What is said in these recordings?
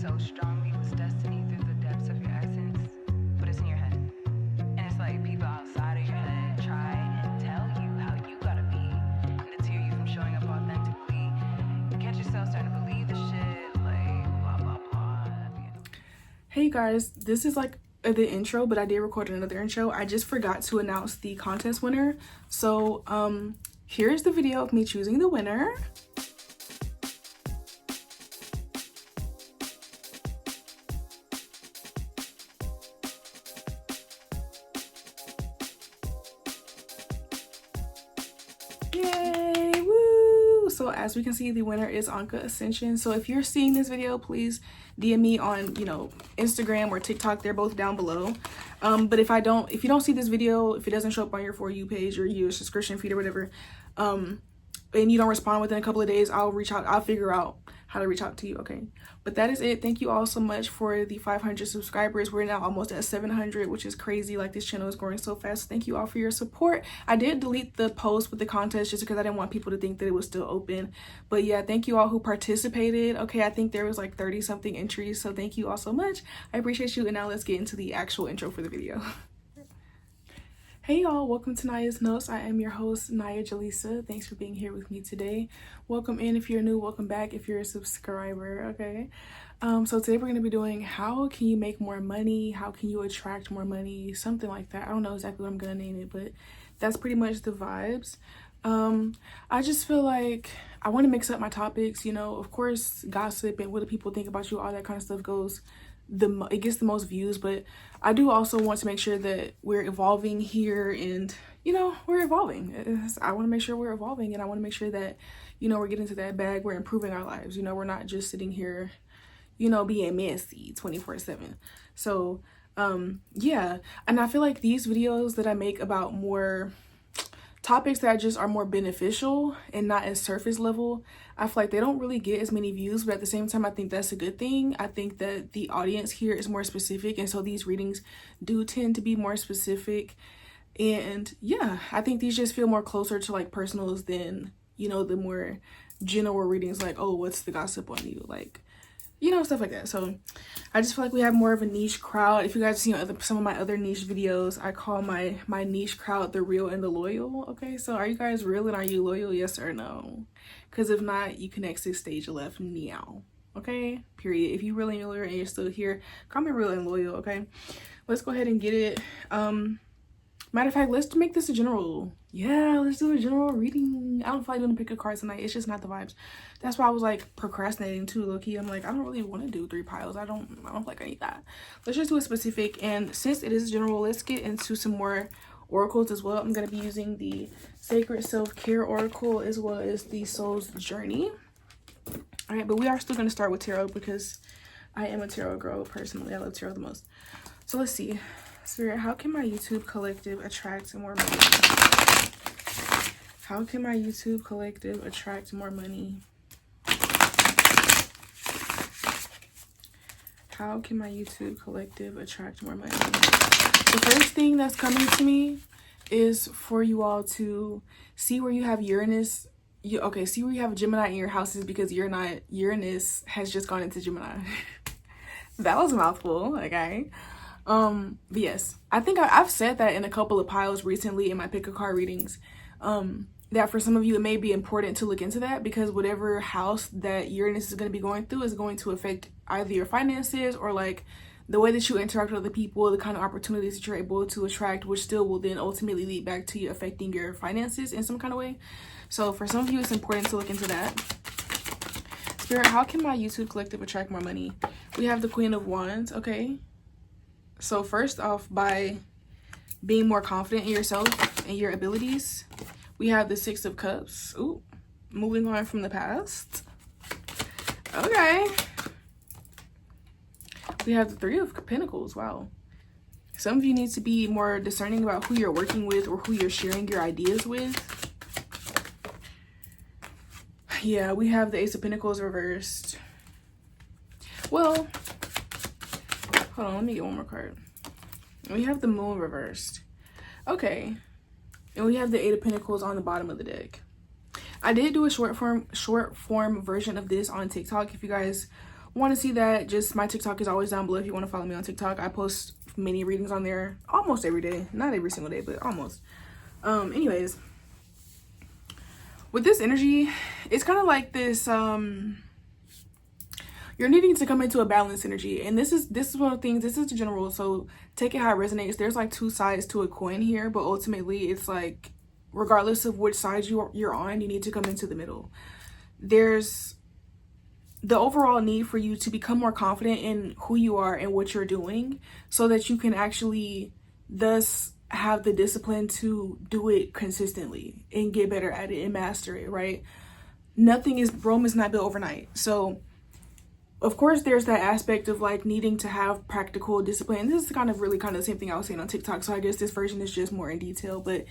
so strongly with destiny through the depths of your essence, but it's in your head. And it's like people outside of your head try and tell you how you gotta be, and to deter you from showing up authentically. Get yourself starting to believe the shit, like blah blah blah. Hey guys, this is like the intro, but I did record another intro. I just forgot to announce the contest winner. So here's the video of me choosing the winner. Yay, woo! So as we can see, the winner is Anka Ascension. So if you're seeing this video, please DM me on, Instagram or TikTok. They're both down below. But if you don't see this video, if it doesn't show up on your For You page or your subscription feed or whatever, and you don't respond within a couple of days, I'll reach out. I'll figure out how to reach out to you, okay? But that is it. Thank you all so much for the 500 subscribers. We're now almost at 700, which is crazy. Like, this channel is growing so fast. Thank you all for your support. I did delete the post with the contest just because I didn't want people to think that it was still open. But yeah, thank you all who participated. Okay, I think there was like 30 something entries, so thank you all so much. I appreciate you. And now let's get into the actual intro for the video. Hey y'all, welcome to Naya's Notes. I am your host, AniyahJelisa. Thanks for being here with me today. Welcome in if you're new, welcome back if you're a subscriber, okay? So today we're going to be doing how can you make more money, how can you attract more money, something like that. I don't know exactly what I'm going to name it, but that's pretty much the vibes. I just feel like I want to mix up my topics, of course, gossip and what do people think about you, all that kind of stuff goes. It gets the most views, but I do also want to make sure that we're evolving here, and we're evolving. I want to make sure we're evolving, and I want to make sure that we're getting to that bag, we're improving our lives. We're not just sitting here being messy 24/7. So yeah, and I feel like these videos that I make about more topics that just are more beneficial and not as surface level, I feel like they don't really get as many views, but at the same time I think that's a good thing. I think that the audience here is more specific, and so these readings do tend to be more specific. And yeah, I think these just feel more closer to like personals than the more general readings, like, oh, what's the gossip on you, like stuff like that. So I just feel like we have more of a niche crowd. If you guys have seen some of my other niche videos, I call my niche crowd the real and the loyal. Okay, so are you guys real and are you loyal? Yes or no? Because if not, you can exit stage left now. Okay, period. If you really loyal and you're still here, comment real and loyal. Okay, let's go ahead and get it. Matter of fact, let's make this a general. Yeah, let's do a general reading. I don't feel like doing a pick a card tonight. It's just not the vibes. That's why I was like procrastinating too, low-key. I'm like, I don't really want to do 3 piles. I don't feel like I need that. Let's just do a specific. And since it is general, let's get into some more oracles as well. I'm going to be using the Sacred Self-Care Oracle as well as the Soul's Journey. All right, but we are still going to start with tarot because I am a tarot girl personally. I love tarot the most. So let's see. Spirit, how can my YouTube collective attract more money? How can my YouTube collective attract more money? How can my YouTube collective attract more money? The first thing that's coming to me is for you all to see where you have Uranus. See where you have Gemini in your houses, because Uranus has just gone into Gemini. That was a mouthful, okay? But yes, I think I've said that in a couple of piles recently in my pick a card readings, that for some of you it may be important to look into that, because whatever house that Uranus is going to be going through is going to affect either your finances or like the way that you interact with other people, the kind of opportunities that you're able to attract, which still will then ultimately lead back to you affecting your finances in some kind of way. So for some of you, it's important to look into that. Spirit, how can my YouTube collective attract more money? We have the Queen of Wands, okay? So first off, by being more confident in yourself and your abilities. We have the Six of Cups. Ooh, moving on from the past. Okay. We have the Three of Pentacles. Wow. Some of you need to be more discerning about who you're working with or who you're sharing your ideas with. Yeah, we have the Ace of Pentacles reversed. Well, hold on, let me get one more card. We have the Moon reversed. Okay. And we have the Eight of Pentacles on the bottom of the deck. I did do a short form version of this on TikTok. If you guys want to see that, just my TikTok is always down below if you want to follow me on TikTok. I post mini readings on there almost every day. Not every single day, but almost. Anyways, with this energy, it's kind of like this, you're needing to come into a balanced energy. And this is one of the things, this is the general rule. So take it how it resonates. There's like two sides to a coin here, but ultimately it's like, regardless of which side you're on, you need to come into the middle. There's the overall need for you to become more confident in who you are and what you're doing, so that you can actually thus have the discipline to do it consistently and get better at it and master it, right? Rome is not built overnight. So of course there's that aspect of like needing to have practical discipline. And this is kind of the same thing I was saying on TikTok, so I guess this version is just more in detail. But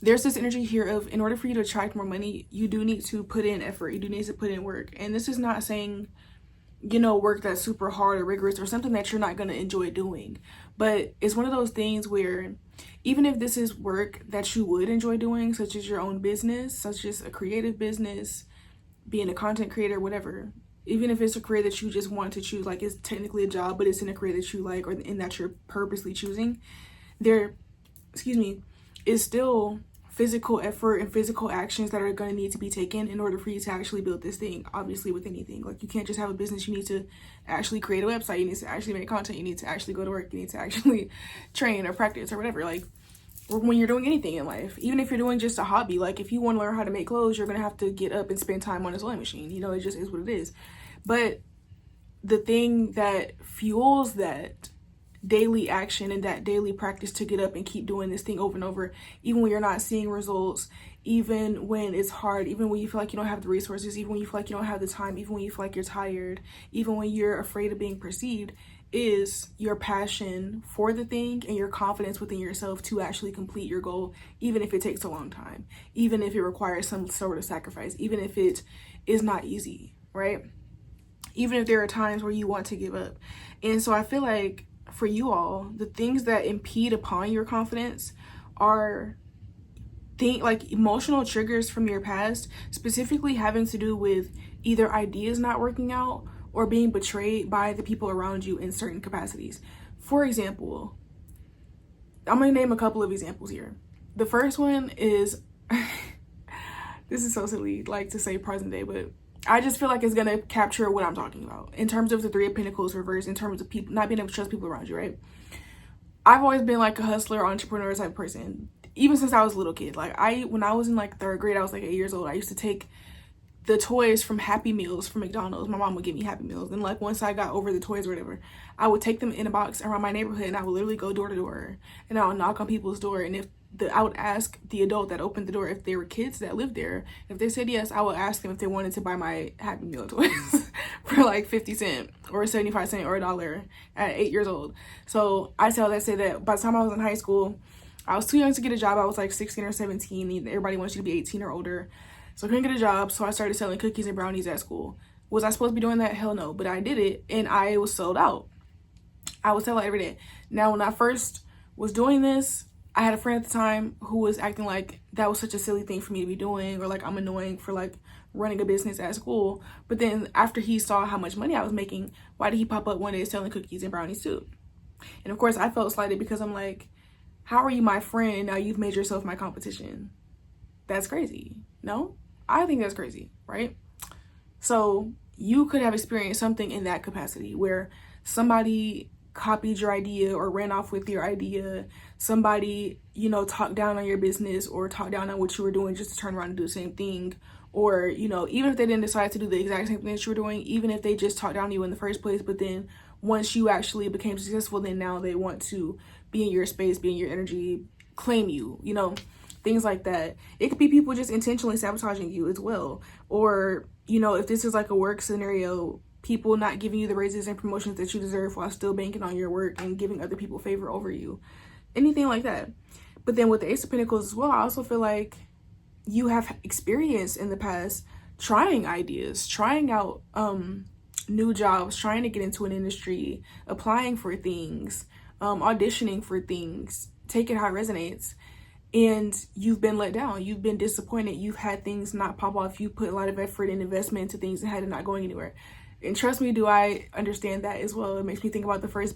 there's this energy here of, in order for you to attract more money, you do need to put in effort, you do need to put in work. And this is not saying, you know, work that's super hard or rigorous or something that you're not going to enjoy doing, but it's one of those things where even if this is work that you would enjoy doing, such as your own business, such as a creative business, being a content creator, whatever, even if it's a career that you just want to choose, like it's technically a job, but it's in a career that you like, or in that you're purposely choosing, there, is still physical effort and physical actions that are going to need to be taken in order for you to actually build this thing. Obviously, with anything, like you can't just have a business. You need to actually create a website, you need to actually make content, you need to actually go to work, you need to actually train or practice or whatever. Like when you're doing anything in life, even if you're doing just a hobby, like if you want to learn how to make clothes, you're going to have to get up and spend time on a sewing machine. You know, it just is what it is. But the thing that fuels that daily action and that daily practice to get up and keep doing this thing over and over, even when you're not seeing results, even when it's hard, even when you feel like you don't have the resources, even when you feel like you don't have the time, even when you feel like you're tired, even when you're afraid of being perceived, is your passion for the thing and your confidence within yourself to actually complete your goal, even if it takes a long time, even if it requires some sort of sacrifice, even if it is not easy, right? Even if there are times where you want to give up. And so I feel like for you all, the things that impede upon your confidence are like emotional triggers from your past, specifically having to do with either ideas not working out or being betrayed by the people around you in certain capacities. For example, I'm going to name a couple of examples here. The first one is, this is so silly, like to say present day, but I just feel like it's going to capture what I'm talking about in terms of the Three of Pentacles reverse, in terms of people not being able to trust people around you, right? I've always been like a hustler, entrepreneur type person, even since I was a little kid. Like when I was in like third grade, I was like 8 years old. I used to take the toys from Happy Meals from McDonald's. My mom would give me Happy Meals. And like once I got over the toys or whatever, I would take them in a box around my neighborhood and I would literally go door to door and I would knock on people's door. And I would ask the adult that opened the door if they were kids that lived there. If they said yes, I would ask them if they wanted to buy my Happy Meal toys for like 50 cents or 75 cents or $1 at 8 years old. So I tell that, say that by the time I was in high school, I was too young to get a job. I was like 16 or 17. Everybody wants you to be 18 or older. So I couldn't get a job. So I started selling cookies and brownies at school. Was I supposed to be doing that? Hell no. But I did it and I was sold out. I would sell it every day. Now, when I first was doing this, I had a friend at the time who was acting like that was such a silly thing for me to be doing, or like I'm annoying for like running a business at school. But then after he saw how much money I was making, why did he pop up one day selling cookies and brownies too? And of course I felt slighted because I'm like, how are you my friend and now you've made yourself my competition? That's crazy. No? I think that's crazy, right? So you could have experienced something in that capacity where somebody copied your idea or ran off with your idea. Somebody, talked down on your business or talked down on what you were doing just to turn around and do the same thing. Or, even if they didn't decide to do the exact same thing that you were doing, even if they just talked down on you in the first place, but then once you actually became successful, then now they want to be in your space, be in your energy, claim you, things like that. It could be people just intentionally sabotaging you as well. Or, if this is like a work scenario, people not giving you the raises and promotions that you deserve while still banking on your work and giving other people favor over you. Anything like that. But then with the Ace of Pentacles as well, I also feel like you have experience in the past trying ideas, trying out new jobs, trying to get into an industry, applying for things, auditioning for things, take it how it resonates. And you've been let down, you've been disappointed, you've had things not pop off, you put a lot of effort and investment into things that had it not going anywhere. And trust me, do I understand that as well. It makes me think about the first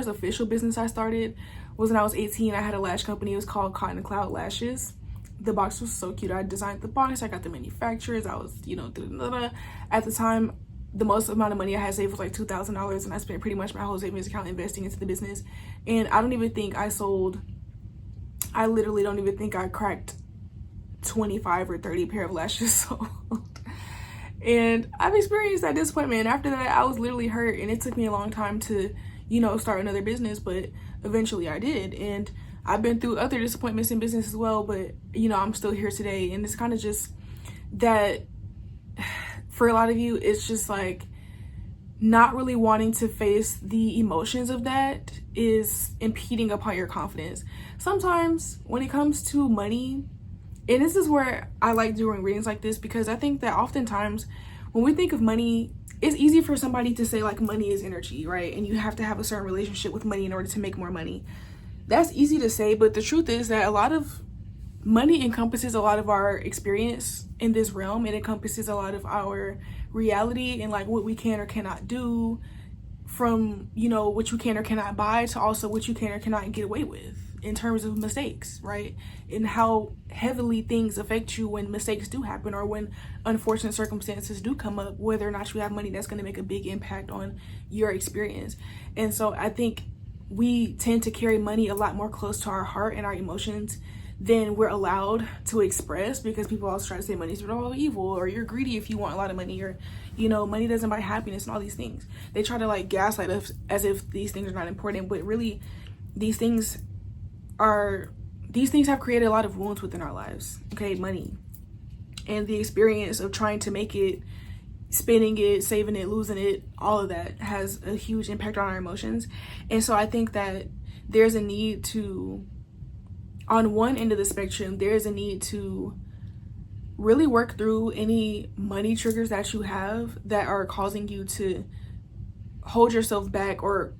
official business I started was when I was 18. I had a lash company. It was called Cotton Cloud Lashes. The box was so cute. I designed the box. I got the manufacturers. I was, at the time, the most amount of money I had saved was like $2,000, and I spent pretty much my whole savings account investing into the business. And I literally don't even think I cracked 25 or 30 pair of lashes sold. And I've experienced that disappointment. And after that, I was literally hurt, and it took me a long time to, start another business, but eventually I did. And I've been through other disappointments in business as well, but I'm still here today. And it's kind of just that for a lot of you, it's just like not really wanting to face the emotions of that is impeding upon your confidence. Sometimes when it comes to money, and this is where I like doing readings like this, because I think that oftentimes when we think of money, it's easy for somebody to say like money is energy, right? And you have to have a certain relationship with money in order to make more money. That's easy to say, but the truth is that a lot of money encompasses a lot of our experience in this realm. It encompasses a lot of our reality and like what we can or cannot do, from what you can or cannot buy to also what you can or cannot get away with in terms of mistakes, right? And how heavily things affect you when mistakes do happen or when unfortunate circumstances do come up, whether or not you have money that's going to make a big impact on your experience. And so I think we tend to carry money a lot more close to our heart and our emotions than we're allowed to express, because people always try to say money's all evil, or you're greedy if you want a lot of money, or money doesn't buy happiness and all these things. They try to like gaslight us as if these things are not important, but really these things have created a lot of wounds within our lives. Okay, money and the experience of trying to make it, spending it, saving it, losing it, all of that has a huge impact on our emotions. And so I think that there's a need to, on one end of the spectrum, there's a need to really work through any money triggers that you have that are causing you to hold yourself back, or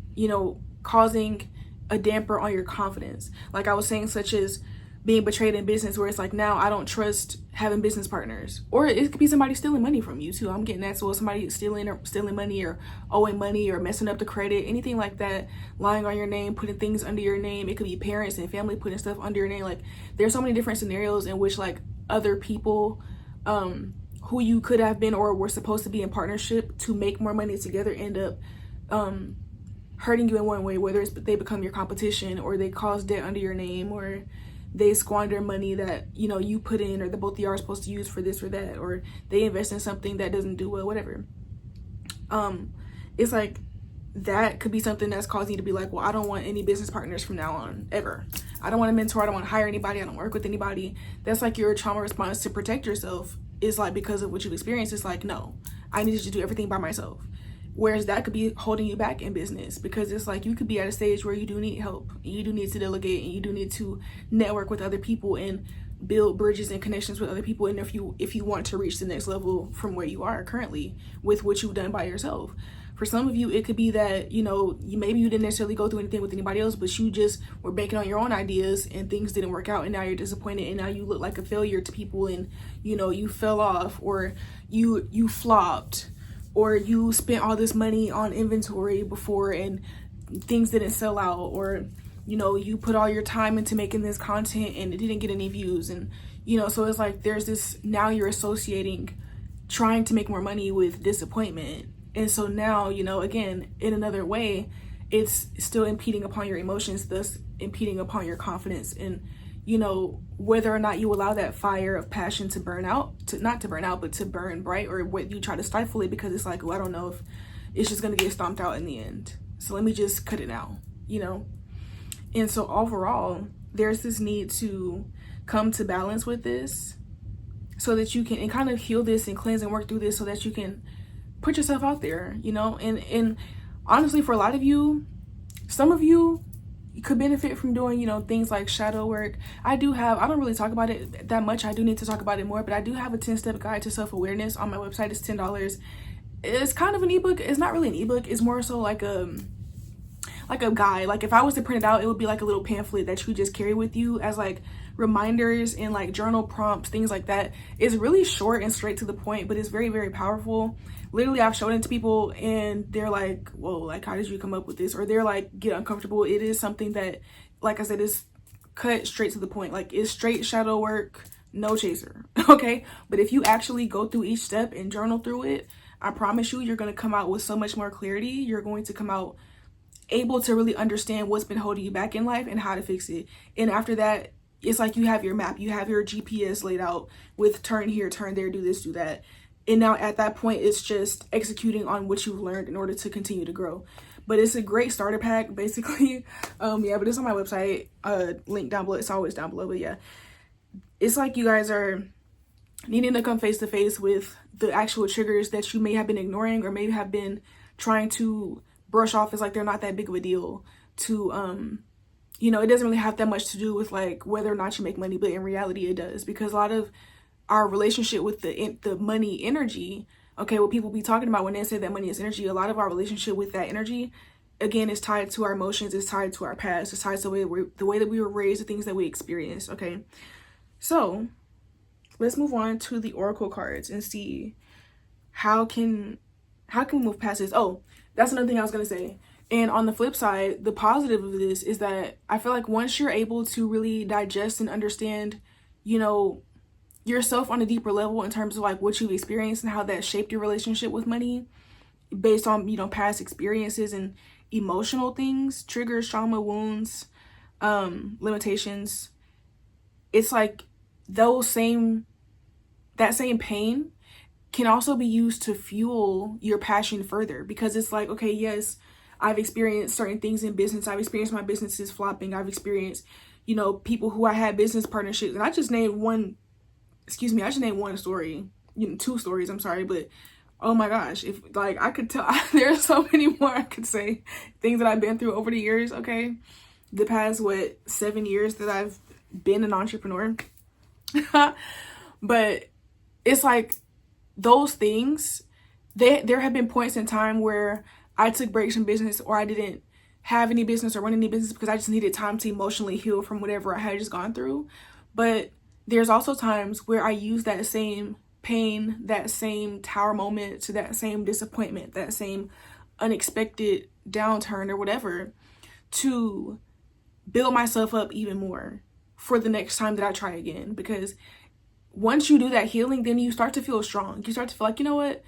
causing a damper on your confidence. Like I was saying, such as being betrayed in business, where it's like, now I don't trust having business partners. Or it could be somebody stealing money from you too. I'm getting that. So somebody stealing money or owing money or messing up the credit, anything like that, lying on your name, putting things under your name. It could be parents and family putting stuff under your name. Like there's so many different scenarios in which like other people who you could have been or were supposed to be in partnership to make more money together end up hurting you in one way, whether it's they become your competition, or they cause debt under your name, or they squander money that you put in, or that both of you are supposed to use for this or that, or they invest in something that doesn't do well, whatever. It's like that could be something that's causing you to be like, well, I don't want any business partners from now on, ever. I don't want to mentor, I don't want to hire anybody, I don't work with anybody. That's like your trauma response to protect yourself, is like, because of what you've experienced, it's like, no, I need to do everything by myself. Whereas that could be holding you back in business, because it's like you could be at a stage where you do need help, and you do need to delegate, and you do need to network with other people and build bridges and connections with other people. And if you want to reach the next level from where you are currently with what you've done by yourself. For some of you, it could be that, maybe you didn't necessarily go through anything with anybody else, but you just were banking on your own ideas and things didn't work out, and now you're disappointed, and now you look like a failure to people, and you fell off, or you flopped, or you spent all this money on inventory before and things didn't sell out, or you put all your time into making this content and it didn't get any views. And so it's like there's this, now you're associating trying to make more money with disappointment. And so now, again, in another way, it's still impeding upon your emotions, thus impeding upon your confidence. And whether or not you allow that fire of passion to burn out, not to burn out, but to burn bright, or what you try to stifle it, because it's like, well, I don't know if it's just going to get stomped out in the end, so let me just cut it now, And so overall, there's this need to come to balance with this, so that you can, and kind of heal this and cleanse and work through this, so that you can put yourself out there, and honestly, for a lot of you, some of you could benefit from doing, things like shadow work. I don't really talk about it that much. I do need to talk about it more, but I do have a 10-step guide to self-awareness on my website. It's $10. It's kind of an ebook. It's not really an ebook. It's more so like like a guide. Like if I was to print it out, it would be like a little pamphlet that you just carry with you as like reminders and like journal prompts, things like that. It's really short and straight to the point, but it's very, very powerful. Literally, I've shown it to people and they're like, whoa, like how did you come up with this? Or they're like, get uncomfortable. It is something that, like I said, is cut straight to the point. Like it's straight shadow work, no chaser. Okay, but if you actually go through each step and journal through it, I promise you, you're going to come out with so much more clarity. You're going to come out able to really understand what's been holding you back in life and how to fix it. And after that, it's like you have your map, you have your GPS laid out with turn here, turn there, do this, do that. And now at that point, it's just executing on what you've learned in order to continue to grow. But it's a great starter pack, basically. Yeah, but it's on my website, link down below. It's always down below, but yeah. It's like you guys are needing to come face to face with the actual triggers that you may have been ignoring or maybe have been trying to brush off as like they're not that big of a deal to, you know, it doesn't really have that much to do with like whether or not you make money, but in reality it does, because a lot of our relationship with the money energy, okay, what people be talking about when they say that money is energy, a lot of our relationship with that energy, again, is tied to our emotions, is tied to our past, is tied to the way that we were raised, the things that we experienced, okay? So let's move on to the oracle cards and see how can we move past this. Oh, that's another thing I was gonna say. And on the flip side, the positive of this is that I feel like once you're able to really digest and understand, you know, yourself on a deeper level in terms of like what you've experienced and how that shaped your relationship with money based on, you know, past experiences and emotional things, triggers, trauma, wounds, limitations. It's like that same pain can also be used to fuel your passion further, because it's like, okay, yes, I've experienced certain things in business. I've experienced my businesses flopping. I've experienced, you know, people who I had business partnerships, and I just named one story, you know, 2 stories, I'm sorry, but oh my gosh, if like I could tell, there's so many more I could say, things that I've been through over the years, okay? The past, 7 years that I've been an entrepreneur. But it's like those things, there have been points in time where I took breaks from business, or I didn't have any business or run any business because I just needed time to emotionally heal from whatever I had just gone through. But there's also times where I use that same pain, that same tower moment, to that same disappointment, that same unexpected downturn or whatever, to build myself up even more for the next time that I try again. Because once you do that healing, then you start to feel strong. You start to feel like, you know what,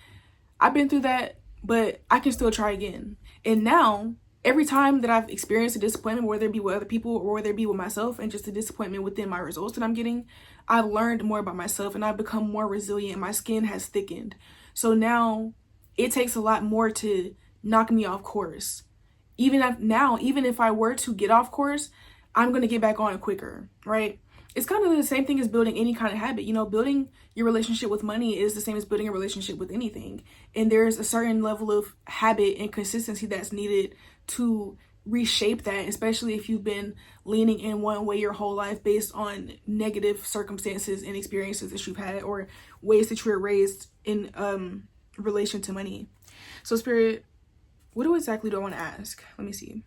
I've been through that, but I can still try again. And now, every time that I've experienced a disappointment, whether it be with other people or whether it be with myself, and just a disappointment within my results that I'm getting, I've learned more about myself and I've become more resilient. My skin has thickened. So now it takes a lot more to knock me off course. Even if I were to get off course, I'm going to get back on quicker, right? It's kind of the same thing as building any kind of habit. You know, building your relationship with money is the same as building a relationship with anything. And there's a certain level of habit and consistency that's needed to reshape that, especially if you've been leaning in one way your whole life based on negative circumstances and experiences that you've had, or ways that you were raised in relation to money. So Spirit, what exactly do I want to ask? Let me see.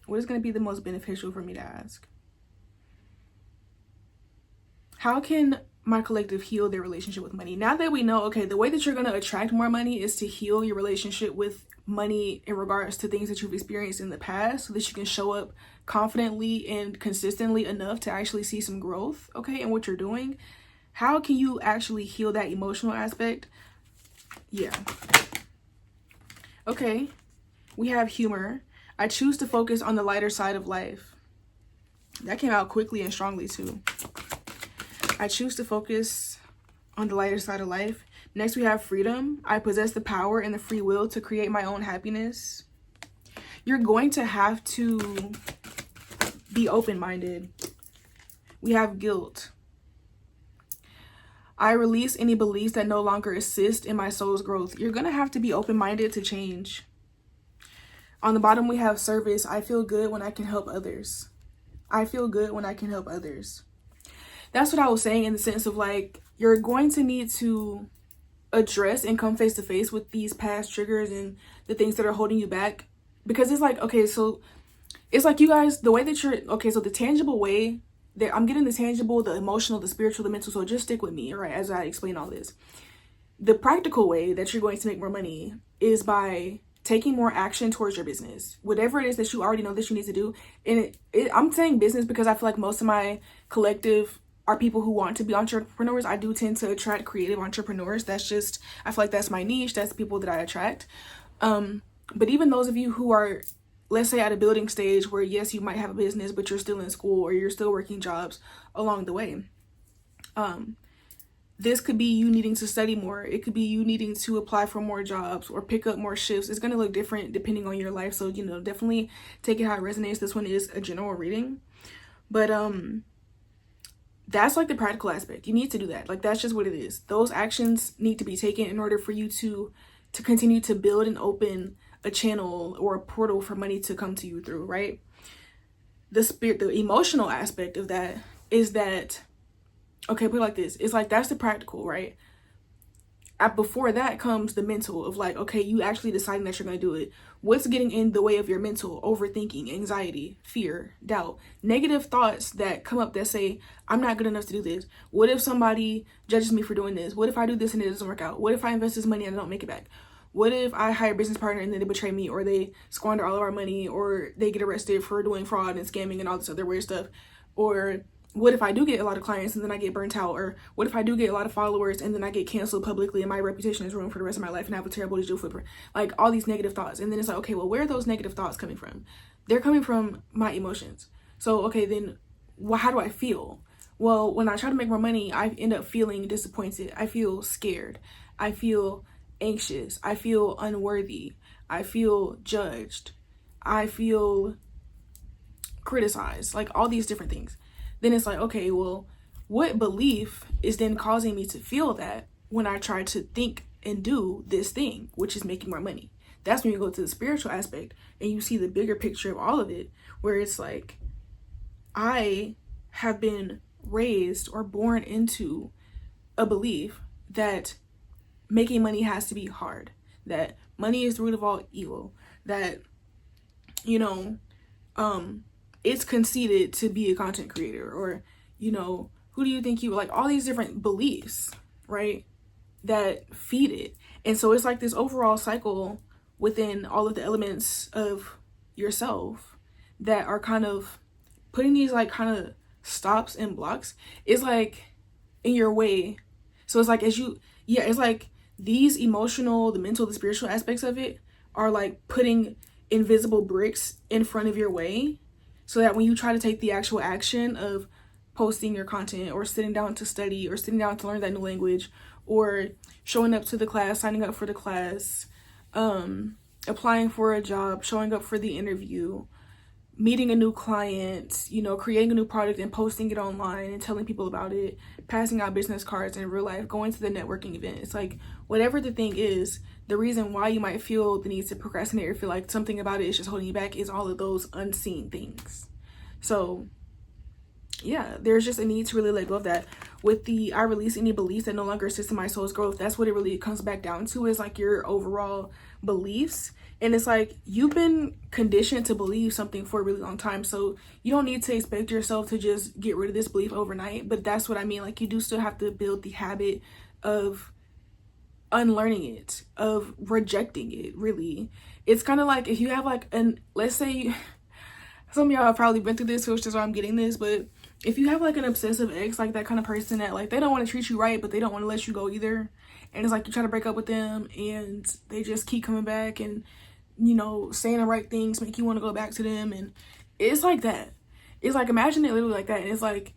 What is going to be the most beneficial for me to ask? How can my collective heal their relationship with money? Now that we know, okay, the way that you're going to attract more money is to heal your relationship with money in regards to things that you've experienced in the past, so that you can show up confidently and consistently enough to actually see some growth, okay, in what you're doing. How can you actually heal that emotional aspect? Yeah. Okay, we have humor. I choose to focus on the lighter side of life. That came out quickly and strongly too. I choose to focus on the lighter side of life. Next, we have freedom. I possess the power and the free will to create my own happiness. You're going to have to be open-minded. We have guilt. I release any beliefs that no longer assist in my soul's growth. You're going to have to be open-minded to change. On the bottom, we have service. I feel good when I can help others. I feel good when I can help others. That's what I was saying, in the sense of like, you're going to need to address and come face to face with these past triggers and the things that are holding you back because it's like, okay, so it's like you guys, the way that you're, okay, so the tangible way that I'm getting, the tangible, the emotional, the spiritual, the mental, so just stick with me, all right, as I explain all this. The practical way that you're going to make more money is by taking more action towards your business, whatever it is that you already know that you need to do. And I'm saying business because I feel like most of my collective are people who want to be entrepreneurs. I do tend to attract creative entrepreneurs. That's just, I feel like that's my niche. That's the people that I attract. But even those of you who are, let's say, at a building stage where, yes, you might have a business, but you're still in school or you're still working jobs along the way. This could be you needing to study more. It could be you needing to apply for more jobs or pick up more shifts. It's going to look different depending on your life. So, you know, definitely take it how it resonates. This one is a general reading. But that's like the practical aspect. You need to do that. Like, that's just what it is. Those actions need to be taken in order for you to continue to build and open a channel or a portal for money to come to you through, right? The emotional aspect of that is that, okay, put it like this. It's like, that's the practical, right? Before that comes the mental of like, okay, you actually deciding that you're going to do it. What's getting in the way of your mental? Overthinking, anxiety, fear, doubt, negative thoughts that come up that say, I'm not good enough to do this. What if somebody judges me for doing this? What if I do this and it doesn't work out? What if I invest this money and I don't make it back? What if I hire a business partner and then they betray me, or they squander all of our money, or they get arrested for doing fraud and scamming and all this other weird stuff? Or what if I do get a lot of clients and then I get burnt out? Or what if I do get a lot of followers and then I get canceled publicly and my reputation is ruined for the rest of my life and I have a terrible digital footprint? Like, all these negative thoughts. And then it's like, okay, well, where are those negative thoughts coming from? They're coming from my emotions. So, okay, then how do I feel? Well, when I try to make more money, I end up feeling disappointed. I feel scared. I feel anxious. I feel unworthy. I feel judged. I feel criticized. Like, all these different things. Then it's like, okay, well, what belief is then causing me to feel that when I try to think and do this thing, which is making more money? That's when you go to the spiritual aspect and you see the bigger picture of all of it, where it's like, I have been raised or born into a belief that making money has to be hard, that money is the root of all evil, that, you know, it's conceited to be a content creator, or, you know, who do you think you, like, all these different beliefs, right, that feed it. And so it's like this overall cycle within all of the elements of yourself that are kind of putting these like kind of stops and blocks. It's like in your way. So it's like, as you, yeah, it's like these emotional, the mental, the spiritual aspects of it are like putting invisible bricks in front of your way, so that when you try to take the actual action of posting your content, or sitting down to study, or sitting down to learn that new language, or showing up to the class, signing up for the class, applying for a job, showing up for the interview, meeting a new client, you know, creating a new product and posting it online and telling people about it, passing out business cards in real life, going to the networking event. It's like, whatever the thing is, the reason why you might feel the need to procrastinate or feel like something about it is just holding you back is all of those unseen things. So yeah, there's just a need to really let go of that. With the I release any beliefs that no longer assist in my soul's growth, that's what it really comes back down to, is like your overall beliefs. And it's like, you've been conditioned to believe something for a really long time, so you don't need to expect yourself to just get rid of this belief overnight. But that's what I mean. Like, you do still have to build the habit of unlearning it, of rejecting it, really. It's kind of like, if you have like let's say, some of y'all have probably been through this, which is why I'm getting this, but if you have like an obsessive ex, like that kind of person that like, they don't want to treat you right, but they don't want to let you go either. And it's like, you try to break up with them and they just keep coming back and, you know, saying the right things make you want to go back to them. And it's like that. It's like, imagine it literally like that. And it's like,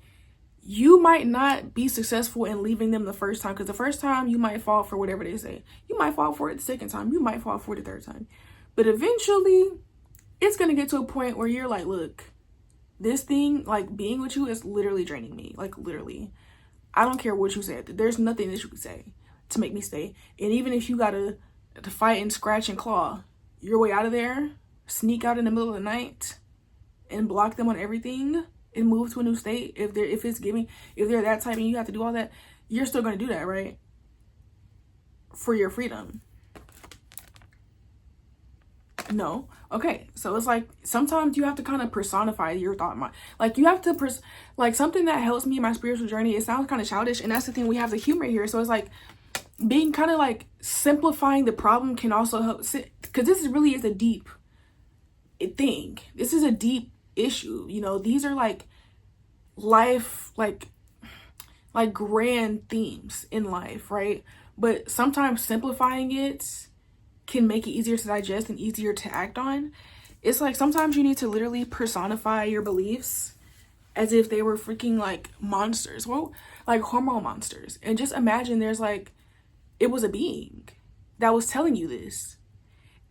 you might not be successful in leaving them the first time, because the first time you might fall for whatever they say. You might fall for it the second time. You might fall for it the third time. But eventually, it's going to get to a point where you're like, look, this thing, like, being with you is literally draining me. Like, literally. I don't care what you say. There's nothing that you can say to make me stay. And even if you got to fight and scratch and claw your way out of there, sneak out in the middle of the night and block them on everything and move to a new state, if they're that type and you have to do all that, you're still going to do that, right? For your freedom. No. Okay, so it's like sometimes you have to kind of personify your thought mind. Like you have to like something that helps me in my spiritual journey. It sounds kind of childish, and that's the thing, we have the humor here. So it's like being kind of like simplifying the problem can also help, because this really is a deep thing. This is a deep issue. You know, these are like life, like grand themes in life, right? But sometimes simplifying it can make it easier to digest and easier to act on. It's like sometimes you need to literally personify your beliefs as if they were freaking like monsters, well, like hormone monsters. And just imagine there's like, it was a being that was telling you this.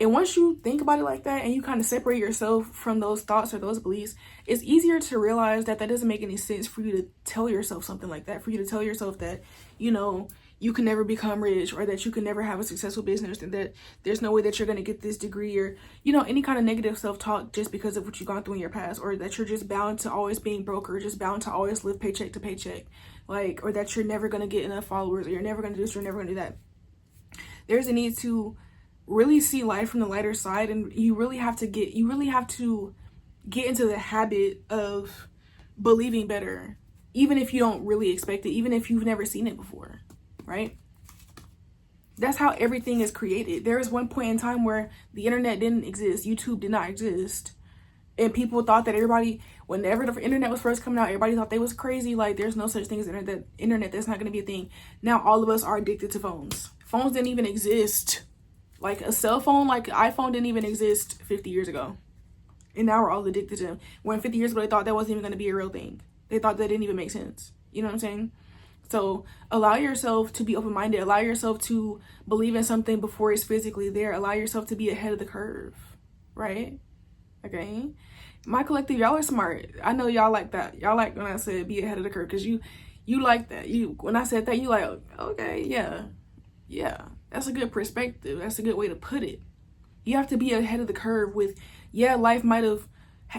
And once you think about it like that and you kind of separate yourself from those thoughts or those beliefs, it's easier to realize that that doesn't make any sense for you to tell yourself something like that, for you to tell yourself that, you know, you can never become rich, or that you can never have a successful business, and that there's no way that you're going to get this degree, or, you know, any kind of negative self-talk just because of what you've gone through in your past, or that you're just bound to always being broke, or just bound to always live paycheck to paycheck, like, or that you're never going to get enough followers, or you're never going to do this, you're never going to do that. There's a need to really see life from the lighter side, and you really have to get into the habit of believing better, even if you don't really expect it, even if you've never seen it before, right? That's how everything is created. There was one point in time where the internet didn't exist, YouTube did not exist, and people thought that everybody, whenever the internet was first coming out, everybody thought they was crazy, like there's no such thing as internet, that's not going to be a thing. Now all of us are addicted to phones. Phones didn't even exist. Like a cell phone, like iPhone didn't even exist 50 years ago. And now we're all addicted to them. When 50 years ago, they thought that wasn't even going to be a real thing. They thought that didn't even make sense. You know what I'm saying? So allow yourself to be open-minded. Allow yourself to believe in something before it's physically there. Allow yourself to be ahead of the curve, right? Okay? My collective, y'all are smart. I know y'all like that. Y'all like when I said be ahead of the curve, because you like that. When I said that, you like, okay, yeah. That's a good perspective. That's a good way to put it. You have to be ahead of the curve with, yeah, life might have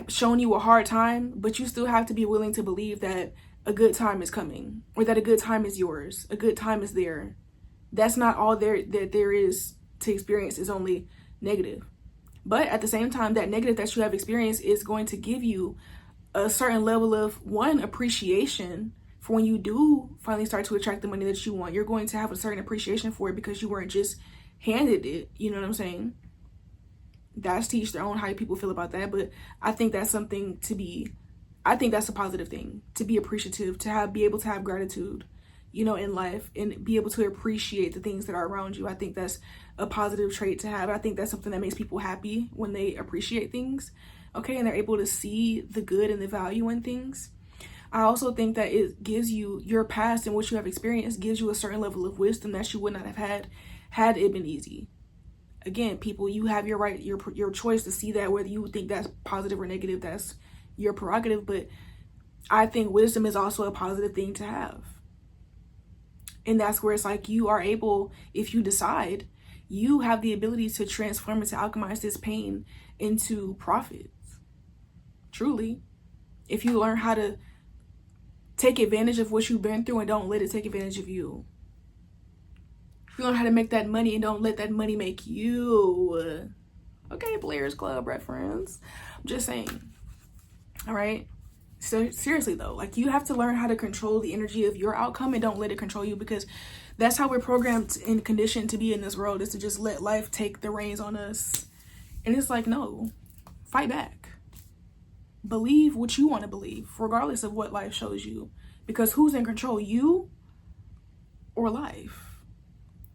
shown you a hard time, but you still have to be willing to believe that a good time is coming, or that a good time is yours. A good time is there. That's not all there is to experience, is only negative. But at the same time, that negative that you have experienced is going to give you a certain level of, one, appreciation for when you do finally start to attract the money that you want. You're going to have a certain appreciation for it because you weren't just handed it. You know what I'm saying? That's to each their own how people feel about that. But I think that's something I think that's a positive thing, to be appreciative, be able to have gratitude, you know, in life, and be able to appreciate the things that are around you. I think that's a positive trait to have. I think that's something that makes people happy, when they appreciate things, okay, and they're able to see the good and the value in things. I also think that it gives you, your past and what you have experienced gives you a certain level of wisdom that you would not have had it been easy. Again, people, you have your right, your choice to see that, whether you think that's positive or negative, that's your prerogative. But I think wisdom is also a positive thing to have. And that's where it's like, you are able, if you decide, you have the ability to transform and to alchemize this pain into profits. Truly. If you learn how to take advantage of what you've been through and don't let it take advantage of you. If you learn how to make that money and don't let that money make you. Okay, Players Club reference. I'm just saying. All right? So seriously though, like, you have to learn how to control the energy of your outcome and don't let it control you, because that's how we're programmed and conditioned to be in this world, is to just let life take the reins on us. And it's like, no, fight back. Believe what you want to believe, regardless of what life shows you, because who's in control, you or life?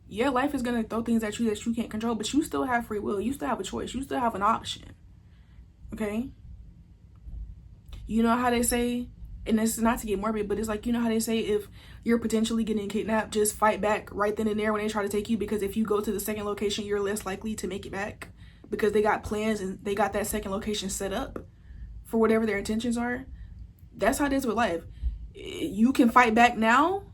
Yeah, life is going to throw things at you that you can't control, but you still have free will. You still have a choice. You still have an option. Okay? You know how they say, and this is not to get morbid, but it's like, you know how they say, if you're potentially getting kidnapped, just fight back right then and there when they try to take you, because if you go to the second location, you're less likely to make it back, because they got plans and they got that second location set up for whatever their intentions are. That's how it is with life. You can fight back now.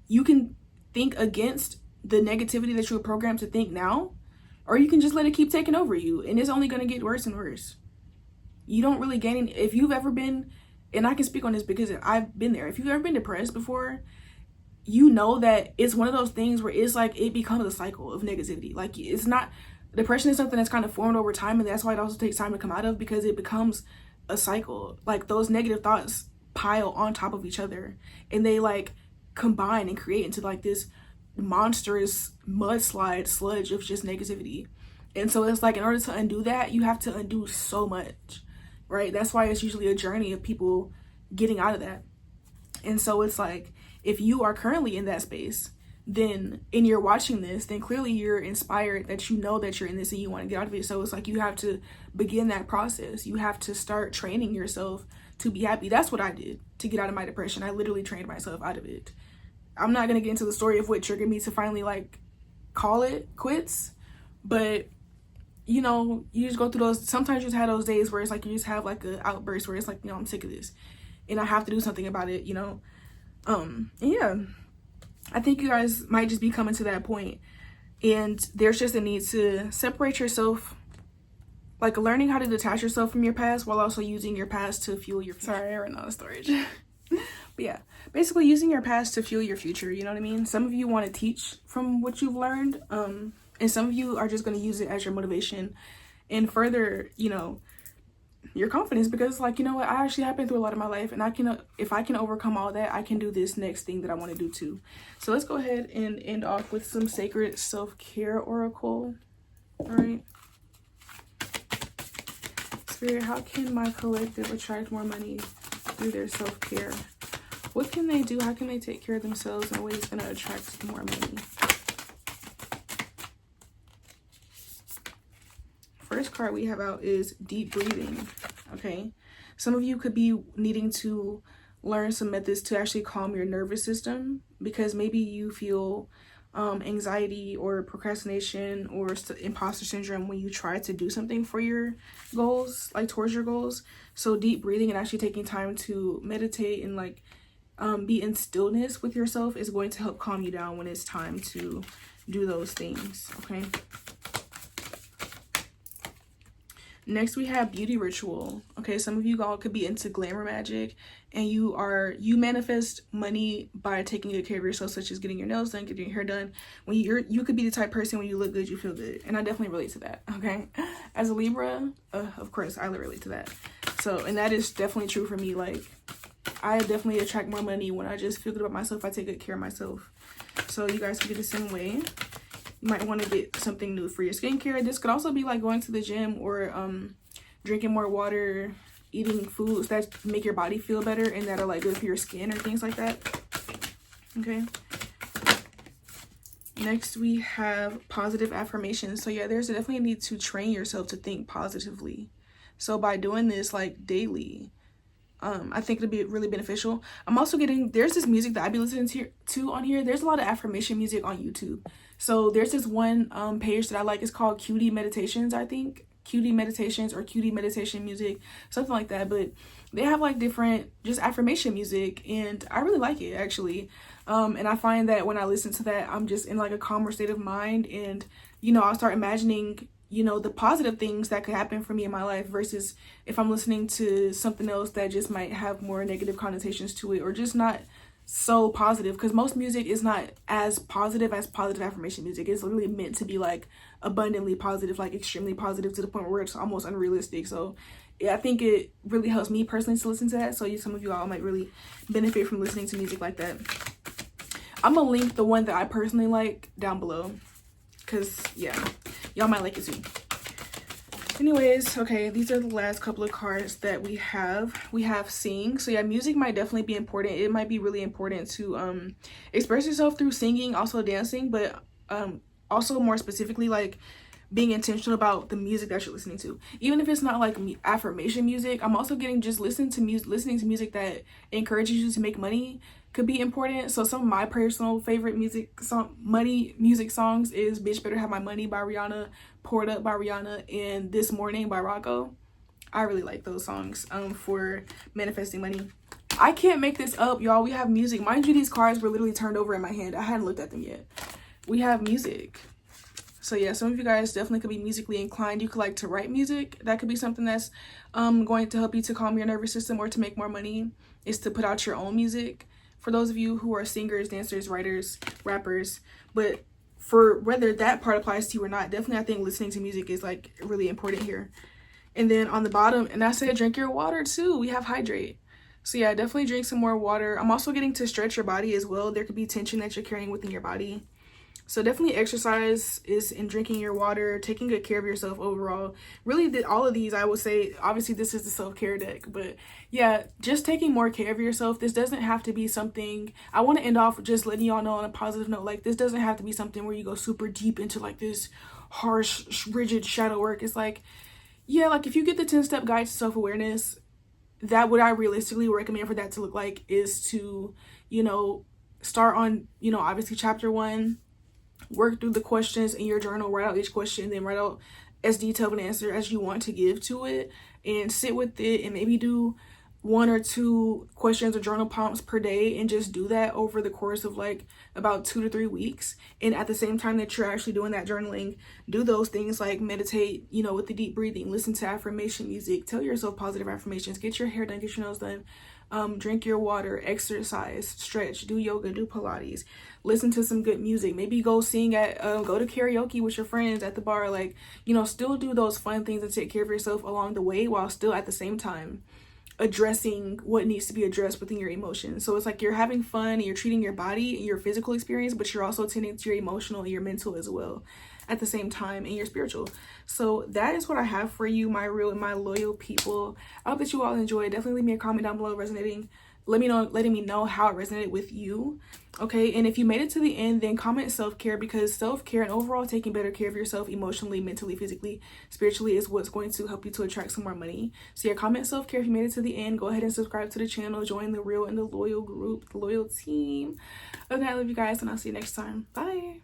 You can think against the negativity that you were programmed to think now, or you can just let it keep taking over you, and it's only going to get worse and worse. You don't really gain any. If you've ever been, and I can speak on this because I've been there, if you've ever been depressed before, you know that it's one of those things where it's like, it becomes a cycle of negativity. Like, it's not, depression is something that's kind of formed over time, and that's why it also takes time to come out of, because it becomes a cycle. Like those negative thoughts pile on top of each other, and they like combine and create into like this monstrous mudslide sludge of just negativity. And so it's like, in order to undo that, you have to undo so much, right? That's why it's usually a journey of people getting out of that. And so it's like, if you are currently in that space, then, and you're watching this, then clearly you're inspired, that you know that you're in this and you want to get out of it. So it's like, you have to begin that process. You have to start training yourself to be happy. That's what I did to get out of my depression. I literally trained myself out of it. I'm not going to get into the story of what triggered me to finally like call it quits, but you know, you just go through those, sometimes you just have those days where it's like, you just have like an outburst where it's like, you know, I'm sick of this and I have to do something about it, you know? And yeah, I think you guys might just be coming to that point, and there's just a need to separate yourself, like learning how to detach yourself from your past while also using your past to fuel your, sorry, I ran out of storage. But yeah, basically using your past to fuel your future, you know what I mean? Some of you want to teach from what you've learned, and some of you are just going to use it as your motivation and further, you know, your confidence, because like, you know what, I actually have been through a lot of my life, and I can, if I can overcome all that, I can do this next thing that I want to do too. So let's go ahead and end off with some sacred self-care oracle. All right, Spirit, how can my collective attract more money through their self-care? What can they do? How can they take care of themselves in a way that's going to attract more money? First card we have out is deep breathing. Okay, some of you could be needing to learn some methods to actually calm your nervous system, because maybe you feel anxiety or procrastination or imposter syndrome when you try to do something for your goals, like towards your goals. So deep breathing and actually taking time to meditate and like be in stillness with yourself is going to help calm you down when it's time to do those things. Okay, next we have beauty ritual. Okay, some of you all could be into glamour magic, and you manifest money by taking good care of yourself, such as getting your nails done, getting your hair done. When you could be the type of person, when you look good, you feel good, and I definitely relate to that. Okay, as a Libra, of course I relate to that. So, and that is definitely true for me. Like, I definitely attract more money when I just feel good about myself. I take good care of myself. So you guys can be the same way. You might want to get something new for your skincare. This could also be like going to the gym, or drinking more water, eating foods that make your body feel better and that are like good for your skin or things like that. Okay. Next we have positive affirmations. So yeah, there's definitely a need to train yourself to think positively. So by doing this like daily, I think it'll be really beneficial. I'm also getting, there's this music that I be listening to on here. There's a lot of affirmation music on YouTube. So there's this one page that I like. It's called Cutie Meditations, I think. Cutie Meditations or Cutie Meditation Music, something like that. But they have like different just affirmation music, and I really like it actually. And I find that when I listen to that, I'm just in like a calmer state of mind, and you know, I'll start imagining, you know, the positive things that could happen for me in my life, versus if I'm listening to something else that just might have more negative connotations to it, or just not so positive, because most music is not as positive as positive affirmation music. It's literally meant to be like abundantly positive, like extremely positive, to the point where it's almost unrealistic. So yeah, I think it really helps me personally to listen to that. So some of you all might really benefit from listening to music like that. I'm gonna link the one that I personally like down below, because yeah, y'all might like it too. Anyways, okay, these are the last couple of cards that we have. We have sing. So yeah, music might definitely be important. It might be really important to express yourself through singing, also dancing, but also more specifically like being intentional about the music that you're listening to. Even if it's not like affirmation music, I'm also getting just listening to music that encourages you to make money could be important. So some of my personal favorite music songs is Bitch Better Have My Money by Rihanna, Poured Up by Rihanna, and This Morning by Rocco. I really like those songs for manifesting money. I can't make this up, y'all. We have music. Mind you, these cards were literally turned over in my hand. I hadn't looked at them yet. We have music. So yeah, some of you guys definitely could be musically inclined. You could like to write music. That could be something that's going to help you to calm your nervous system or to make more money, is to put out your own music. For those of you who are singers, dancers, writers, rappers. But for whether that part applies to you or not, definitely I think listening to music is like really important here. And then on the bottom, and I said drink your water too. We have hydrate. So yeah, definitely drink some more water. I'm also getting to stretch your body as well. There could be tension that you're carrying within your body. So definitely exercise is in drinking your water, taking good care of yourself overall. Really did all of these, I would say, obviously this is the self-care deck, but yeah, just taking more care of yourself. This doesn't have to be something, I want to end off just letting y'all know on a positive note, like this doesn't have to be something where you go super deep into like this harsh, rigid shadow work. It's like, yeah, like if you get the 10-step guide to self-awareness, that what I realistically recommend for that to look like is to, you know, start on, you know, obviously chapter 1, work through the questions in your journal, write out each question, then write out as detailed an answer as you want to give to it, and sit with it and maybe do 1 or 2 questions or journal prompts per day, and just do that over the course of like about 2 to 3 weeks. And at the same time that you're actually doing that journaling, do those things like meditate, you know, with the deep breathing, listen to affirmation music, tell yourself positive affirmations, get your hair done, get your nails done, drink your water, exercise, stretch, do yoga, do Pilates, listen to some good music, maybe go sing at go to karaoke with your friends at the bar, like, you know, still do those fun things and take care of yourself along the way, while still at the same time addressing what needs to be addressed within your emotions. So it's like you're having fun and you're treating your body and your physical experience, but you're also tending to your emotional and your mental as well at the same time, and your spiritual. So that is what I have for you, my real and my loyal people. I hope that you all enjoyed. Definitely leave me a comment down below resonating, letting me know how it resonated with you. Okay, and if you made it to the end, then comment self-care, because self-care and overall taking better care of yourself emotionally, mentally, physically, spiritually is what's going to help you to attract some more money. So yeah, comment self-care if you made it to the end. Go ahead and subscribe to the channel, join the real and the loyal group, the loyal team. Okay, I love you guys, and I'll see you next time. Bye.